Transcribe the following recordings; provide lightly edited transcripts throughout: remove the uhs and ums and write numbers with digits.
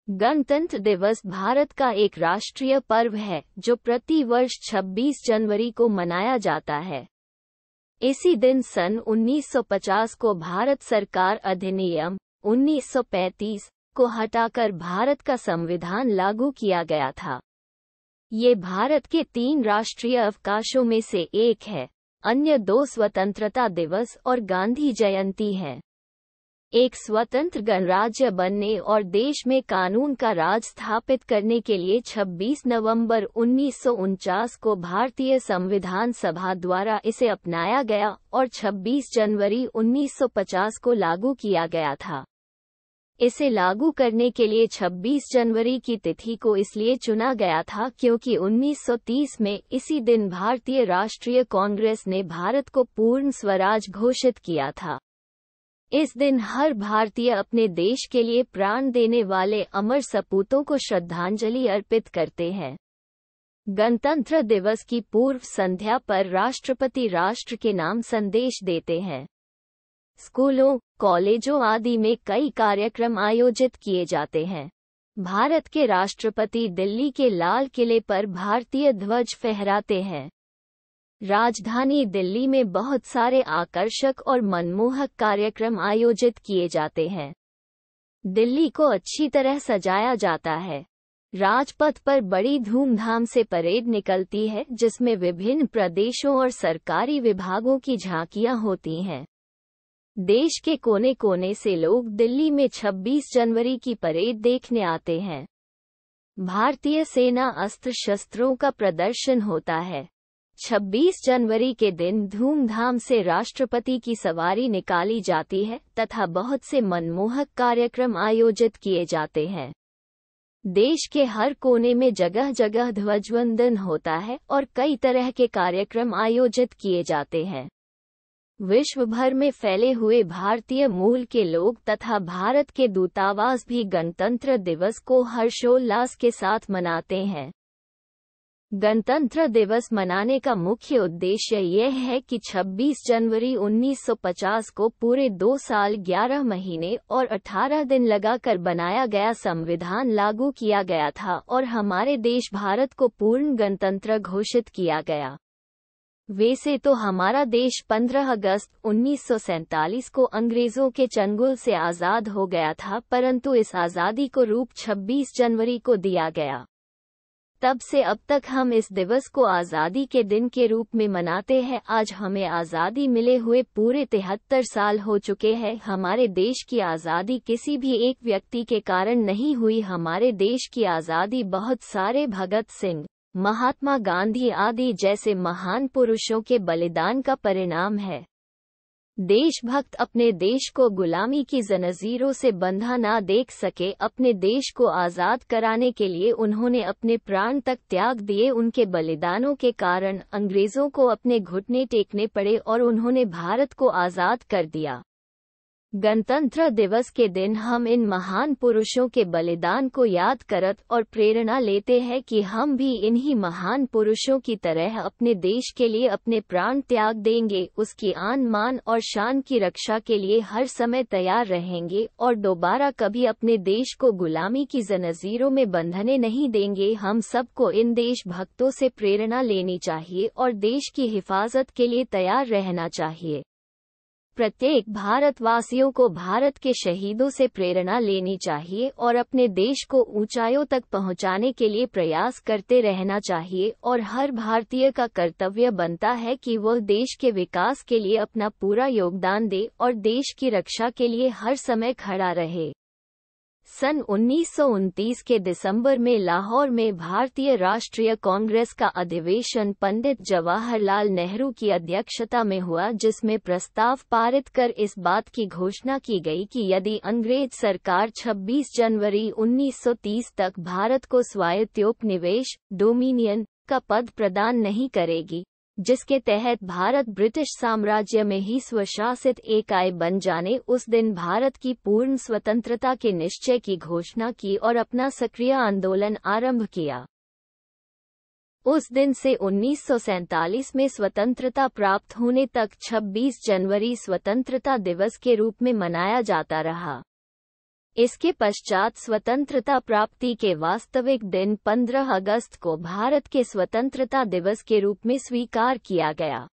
गणतंत्र दिवस भारत का एक राष्ट्रीय पर्व है जो प्रति वर्ष 26 जनवरी को मनाया जाता है। इसी दिन सन 1950 को भारत सरकार अधिनियम 1935 को हटाकर भारत का संविधान लागू किया गया था। ये भारत के 3 राष्ट्रीय अवकाशों में से एक है। अन्य 2 स्वतंत्रता दिवस और गांधी जयंती हैं। एक स्वतंत्र गणराज्य बनने और देश में कानून का राज स्थापित करने के लिए 26 नवंबर 1949 को भारतीय संविधान सभा द्वारा इसे अपनाया गया और 26 जनवरी 1950 को लागू किया गया था। इसे लागू करने के लिए 26 जनवरी की तिथि को इसलिए चुना गया था क्योंकि 1930 में इसी दिन भारतीय राष्ट्रीय कांग्रेस ने भारत को पूर्ण स्वराज घोषित किया था। इस दिन हर भारतीय अपने देश के लिए प्राण देने वाले अमर सपूतों को श्रद्धांजलि अर्पित करते हैं। गणतंत्र दिवस की पूर्व संध्या पर राष्ट्रपति राष्ट्र के नाम संदेश देते हैं। स्कूलों, कॉलेजों आदि में कई कार्यक्रम आयोजित किए जाते हैं। भारत के राष्ट्रपति दिल्ली के लाल किले पर भारतीय ध्वज फहराते हैं। राजधानी दिल्ली में बहुत सारे आकर्षक और मनमोहक कार्यक्रम आयोजित किए जाते हैं। दिल्ली को अच्छी तरह सजाया जाता है। राजपथ पर बड़ी धूमधाम से परेड निकलती है जिसमें विभिन्न प्रदेशों और सरकारी विभागों की झांकियां होती हैं। देश के कोने कोने से लोग दिल्ली में 26 जनवरी की परेड देखने आते हैं। भारतीय सेना अस्त्र शस्त्रों का प्रदर्शन होता है। 26 जनवरी के दिन धूमधाम से राष्ट्रपति की सवारी निकाली जाती है तथा बहुत से मनमोहक कार्यक्रम आयोजित किए जाते हैं। देश के हर कोने में जगह जगह ध्वजवंदन होता है और कई तरह के कार्यक्रम आयोजित किए जाते हैं। विश्व भर में फैले हुए भारतीय मूल के लोग तथा भारत के दूतावास भी गणतंत्र दिवस को हर्षोल्लास के साथ मनाते हैं। गणतंत्र दिवस मनाने का मुख्य उद्देश्य यह है कि 26 जनवरी 1950 को पूरे 2 साल 11 महीने और 18 दिन लगाकर बनाया गया संविधान लागू किया गया था और हमारे देश भारत को पूर्ण गणतंत्र घोषित किया गया। वैसे तो हमारा देश 15 अगस्त 1947 को अंग्रेजों के चंगुल से आज़ाद हो गया था, परंतु इस आज़ादी को रूप 26 जनवरी को दिया गया। तब से अब तक हम इस दिवस को आज़ादी के दिन के रूप में मनाते हैं। आज हमें आज़ादी मिले हुए पूरे 73 साल हो चुके हैं। हमारे देश की आज़ादी किसी भी एक व्यक्ति के कारण नहीं हुई। हमारे देश की आज़ादी बहुत सारे भगत सिंह, महात्मा गांधी आदि जैसे महान पुरुषों के बलिदान का परिणाम है। देशभक्त अपने देश को गुलामी की जंजीरों से बंधा ना देख सके। अपने देश को आज़ाद कराने के लिए उन्होंने अपने प्राण तक त्याग दिए। उनके बलिदानों के कारण अंग्रेजों को अपने घुटने टेकने पड़े और उन्होंने भारत को आज़ाद कर दिया। गणतंत्र दिवस के दिन हम इन महान पुरुषों के बलिदान को याद करत और प्रेरणा लेते हैं कि हम भी इन्हीं महान पुरुषों की तरह अपने देश के लिए अपने प्राण त्याग देंगे, उसकी आन मान और शान की रक्षा के लिए हर समय तैयार रहेंगे और दोबारा कभी अपने देश को गुलामी की जंजीरों में बंधने नहीं देंगे। हम सबको इन देशभक्तों से प्रेरणा लेनी चाहिए और देश की हिफाजत के लिए तैयार रहना चाहिए। प्रत्येक भारतवासियों को भारत के शहीदों से प्रेरणा लेनी चाहिए और अपने देश को ऊंचाइयों तक पहुंचाने के लिए प्रयास करते रहना चाहिए और हर भारतीय का कर्तव्य बनता है कि वह देश के विकास के लिए अपना पूरा योगदान दे और देश की रक्षा के लिए हर समय खड़ा रहे। सन 1929 के दिसंबर में लाहौर में भारतीय राष्ट्रीय कांग्रेस का अधिवेशन पंडित जवाहरलाल नेहरू की अध्यक्षता में हुआ, जिसमें प्रस्ताव पारित कर इस बात की घोषणा की गई कि यदि अंग्रेज सरकार 26 जनवरी 1930 तक भारत को स्वायत्तोपनिवेश डोमिनियन का पद प्रदान नहीं करेगी, जिसके तहत भारत ब्रिटिश साम्राज्य में ही स्वशासित इकाई बन जाने, उस दिन भारत की पूर्ण स्वतंत्रता के निश्चय की घोषणा की और अपना सक्रिय आंदोलन आरंभ किया। उस दिन से 1947 में स्वतंत्रता प्राप्त होने तक 26 जनवरी स्वतंत्रता दिवस के रूप में मनाया जाता रहा। इसके पश्चात स्वतंत्रता प्राप्ति के वास्तविक दिन 15 अगस्त को भारत के स्वतंत्रता दिवस के रूप में स्वीकार किया गया।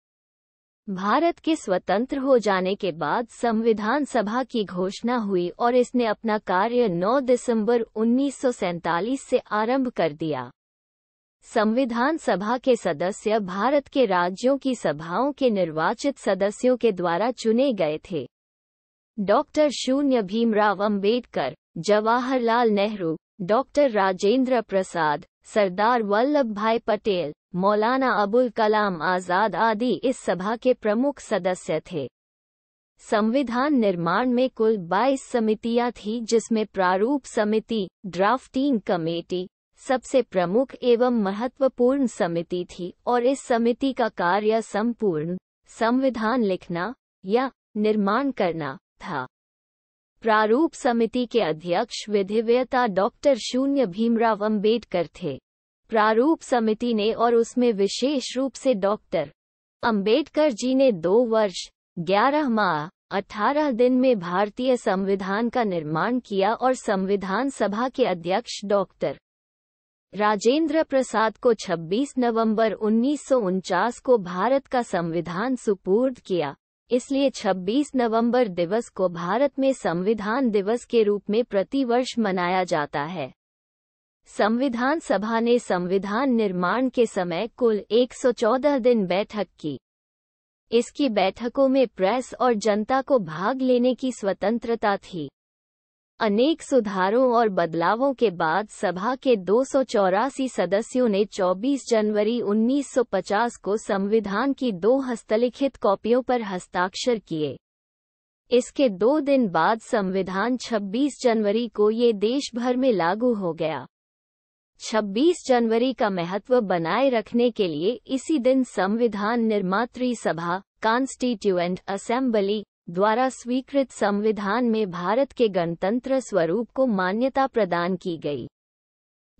भारत के स्वतंत्र हो जाने के बाद संविधान सभा की घोषणा हुई और इसने अपना कार्य 9 दिसंबर 1947 से आरंभ कर दिया। संविधान सभा के सदस्य भारत के राज्यों की सभाओं के निर्वाचित सदस्यों के द्वारा चुने गए थे। डॉक्टर शून्य भीमराव अंबेडकर, जवाहरलाल नेहरू, डॉक्टर राजेंद्र प्रसाद, सरदार वल्लभ भाई पटेल, मौलाना अबुल कलाम आजाद आदि इस सभा के प्रमुख सदस्य थे। संविधान निर्माण में कुल 22 समितियां थीं, जिसमें प्रारूप समिति, ड्राफ्टिंग कमेटी, सबसे प्रमुख एवं महत्वपूर्ण समिति थी और इस समिति का कार्य संपूर्ण संविधान लिखना या निर्माण करना था। प्रारूप समिति के अध्यक्ष विधिवेत्ता डॉक्टर शून्य भीमराव अंबेडकर थे। प्रारूप समिति ने और उसमें विशेष रूप से डॉक्टर अंबेडकर जी ने 2 वर्ष 11 माह 18 दिन में भारतीय संविधान का निर्माण किया और संविधान सभा के अध्यक्ष डॉक्टर राजेंद्र प्रसाद को 26 नवंबर 1949 को भारत का संविधान सुपुर्द किया। इसलिए 26 नवंबर दिवस को भारत में संविधान दिवस के रूप में प्रतिवर्ष मनाया जाता है। संविधान सभा ने संविधान निर्माण के समय कुल 114 दिन बैठक की। इसकी बैठकों में प्रेस और जनता को भाग लेने की स्वतंत्रता थी। अनेक सुधारों और बदलावों के बाद सभा के 284 सदस्यों ने 24 जनवरी 1950 को संविधान की 2 हस्तलिखित कॉपियों पर हस्ताक्षर किए। इसके 2 दिन बाद संविधान 26 जनवरी को ये देश भर में लागू हो गया। 26 जनवरी का महत्व बनाए रखने के लिए इसी दिन संविधान निर्मात्री सभा कॉन्स्टिट्यूएंट असेंबली द्वारा स्वीकृत संविधान में भारत के गणतंत्र स्वरूप को मान्यता प्रदान की गई।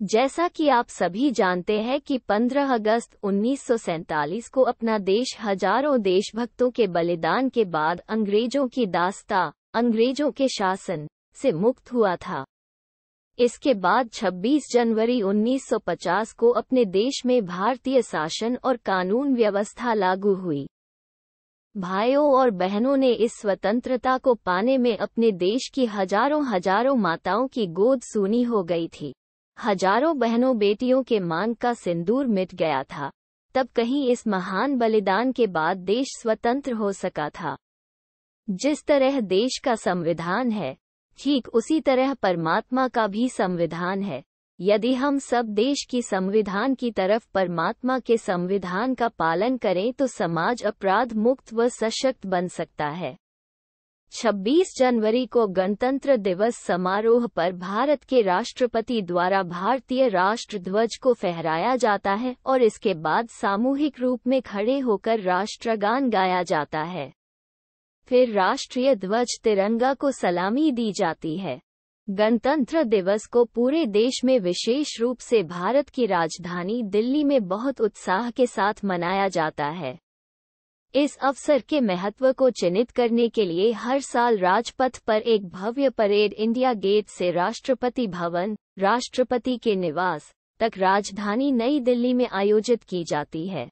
जैसा कि आप सभी जानते हैं कि 15 अगस्त 1947 को अपना देश हजारों देशभक्तों के बलिदान के बाद अंग्रेजों की दास्तां, अंग्रेजों के शासन से मुक्त हुआ था। इसके बाद 26 जनवरी 1950 को अपने देश में भारतीय शासन और कानून व्यवस्था लागू हुई। भाइयों और बहनों ने इस स्वतंत्रता को पाने में अपने देश की हजारों माताओं की गोद सूनी हो गई थी। हजारों बहनों बेटियों के मांग का सिंदूर मिट गया था। तब कहीं इस महान बलिदान के बाद देश स्वतंत्र हो सका था। जिस तरह देश का संविधान है, ठीक उसी तरह परमात्मा का भी संविधान है। यदि हम सब देश की संविधान की तरफ परमात्मा के संविधान का पालन करें तो समाज अपराध मुक्त व सशक्त बन सकता है। 26 जनवरी को गणतंत्र दिवस समारोह पर भारत के राष्ट्रपति द्वारा भारतीय राष्ट्र ध्वज को फहराया जाता है और इसके बाद सामूहिक रूप में खड़े होकर राष्ट्रगान गाया जाता है। फिर राष्ट्रीय ध्वज तिरंगा को सलामी दी जाती है। गणतंत्र दिवस को पूरे देश में विशेष रूप से भारत की राजधानी दिल्ली में बहुत उत्साह के साथ मनाया जाता है। इस अवसर के महत्व को चिन्हित करने के लिए हर साल राजपथ पर एक भव्य परेड इंडिया गेट से राष्ट्रपति भवन, राष्ट्रपति के निवास तक राजधानी नई दिल्ली में आयोजित की जाती है।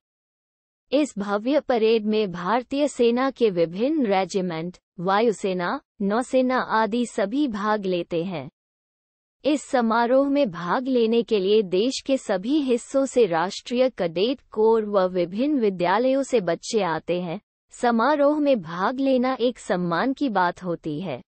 इस भव्य परेड में भारतीय सेना के विभिन्न रेजिमेंट, वायुसेना, नौसेना आदि सभी भाग लेते हैं। इस समारोह में भाग लेने के लिए देश के सभी हिस्सों से राष्ट्रीय कैडेट कोर व विभिन्न विद्यालयों से बच्चे आते हैं। समारोह में भाग लेना एक सम्मान की बात होती है।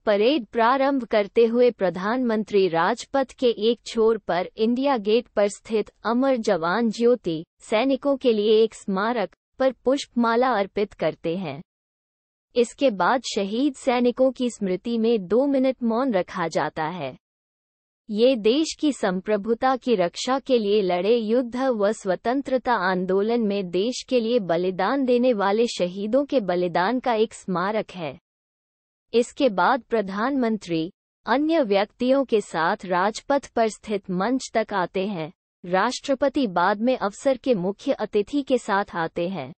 परेड प्रारंभ करते हुए प्रधानमंत्री राजपथ के एक छोर पर इंडिया गेट पर स्थित अमर जवान ज्योति सैनिकों के लिए एक स्मारक पर पुष्पमाला अर्पित करते हैं। इसके बाद शहीद सैनिकों की स्मृति में 2 मिनट मौन रखा जाता है। ये देश की संप्रभुता की रक्षा के लिए लड़े युद्ध व स्वतंत्रता आंदोलन में देश के लिए बलिदान देने वाले शहीदों के बलिदान का एक स्मारक है। इसके बाद प्रधानमंत्री अन्य व्यक्तियों के साथ राजपथ पर स्थित मंच तक आते हैं। राष्ट्रपति बाद में अवसर के मुख्य अतिथि के साथ आते हैं।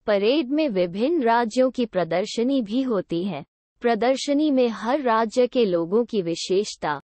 परेड में विभिन्न राज्यों की प्रदर्शनी भी होती है। प्रदर्शनी में हर राज्य के लोगों की विशेषता,